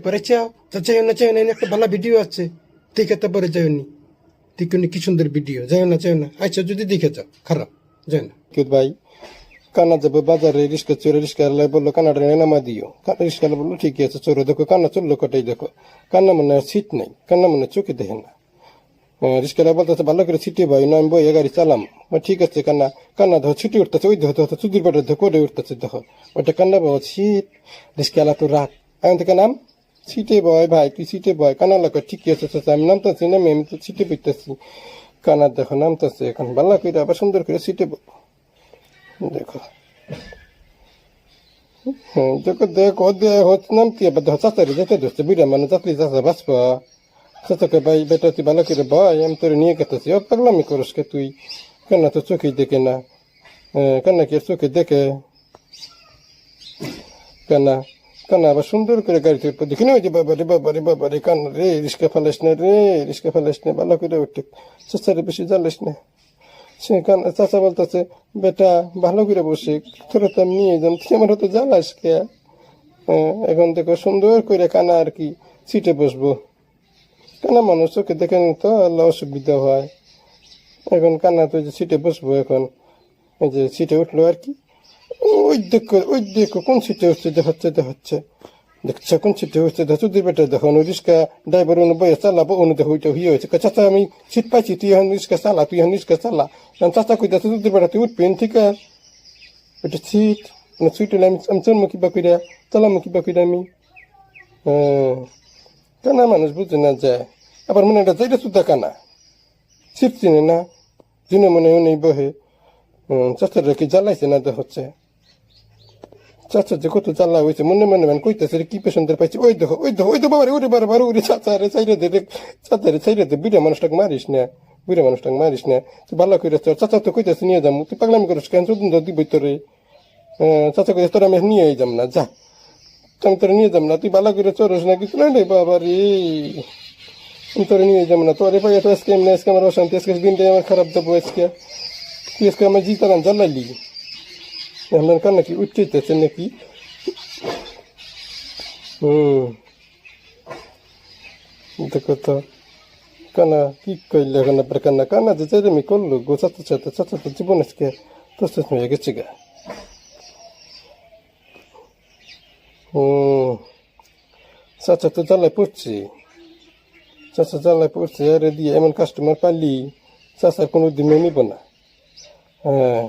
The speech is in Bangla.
ঘরে চাও তা চাইও না একটা ভালো ভিডিও আছে দেখে তারপরে যাইনি দেখুন কি সুন্দর ভিডিও যাইও না আচ্ছা যদি দেখে যাও খারাপ যাই না কেউ ভাই কান্না যাবে বাজারে রিক্সা চোরে রিক্সাওয়ালা বললো কান্নাটা নামা দিও রিক্সাওয়ালা বললো ঠিকই আছে চোরে দেখো কান্না চললো কটাই দেখো কান্না মনে সিট নেই কান্না মনে চোখে দেখে না রিক্সাওয়ালা বলতেছে ভালো করে ছিটি ভাই না আমি বইয়ে গাড়ি চালাম ঠিক আছে কান্না দেখো ছুটি উঠতেছে ওই দেখো চুদির পাটে দেখো করে উঠতেছে দেখো ওইটা কান্না বাবা শীত রিক্সাওয়ালা তো রাখ আমি থেকে নাম সিটে বয় ভাই তুই সিটে বয় কানা লাগা ঠিকই আছে আমি নামতেছি না আমি তো সিটে পেতেছি কানা দেখো নামতেছে এখন ভালো করে আবার সুন্দর করে সিটে দেখো দেখো দেখো হচ্ছে নামতি আবার দেখো চাচারি যেতে ধরছে বুড়া মানে যাত্রী চাচা বাঁচবা চাচাকে ভাই বেটা তুই ভালো করে ভয় আমি তোর নিয়ে গেতেছি ও পাগলামি করিস কে তুই কান্না তো চোখেই দেখে না কান্না কি চোখে দেখে কান্না আবার সুন্দর করে গাড়িতে উঠবো দেখি না ওই যে বাবারে কান্না রে রিক্সা ফেলাস না ভালো করে উঠে চাচারে বেশি জ্বালিস না সে চাচা বলতেছে বেটা ভালো করে বসে তোরা তো আমি নিয়ে যাম তুই আমার হয়তো জ্বালাস কে এখন দেখো সুন্দর করে কানা আর কি সিটে বসবো কানা মানুষ চোখে দেখে তো আল্লাহ অসুবিধা হয় এখন কান্না তো যে সিটে বসবো এখন এই যে সিটে উঠলো আর কি ওই দেখো কোন সিটে হচ্ছে দেখাচ্ছে দেখছে কোন সিটে হচ্ছে দেখো তুই বেটা দেখো রিক্সা ড্রাইভার অনু বয়ে চালাবো অনু দেখো ওইটা হয়েছে চাচা আমি সিট পাইছি তুই এখন রিক্সা চালা চাচা কই দেখো তুই বেটা তুই উঠবেন ঠিক আছে ওইটা সিট সিট হলে আমি চলমো কিবা কইরা চালামো কিবা কইরা আমি কানা মানুষ বুঝে না যায় আবার মনে এটা যাইটা সুদ্ধা কানা সিট চিনে না যিনি মনে নেই বহে চাচারা কি জ্বালাইছে না হচ্ছে চাচা যে কত জ্বালা হয়েছে মনে কইতেছে কি পেশেন্টের পাইছে ওই দেখো বাবারে ওরে চাচারে চাইরে দে বুড়া মানুষটাকে মারিস না তুই ভালো করে চাচা তো কইতেছে নিয়ে যাম তুই পাগলামি করিস কেন চোদ্দ দিব তোরে চাচা কইতে তোর আমি নিয়ে যাম না যা আমি তোরা নিয়ে যাম না তুই ভালো করে চরস না কিছু না রে বাবা রে আমি তোরা নিয়ে যাম না তোরে পাই তো আজকে এমনি আজকে আমার অশান্তি আজকে দিনটাই আমার খারাপ যাবো আজকে তুই আজকে আমার জিতারান জ্বালালি আমার কান্না কি উঠতেছে নাকি দেখো তো কানা কি কইলে এখন আপনার কান্না যে চাইলে আমি করলো গো চাচা তো জীবন আজকে তো হয়ে গেছে গা চাচা তো জ্বালায় পড়ছে আরে দিয়ে এমন কাস্টমার পালি চাচার কোনো দিনও নিব না হ্যাঁ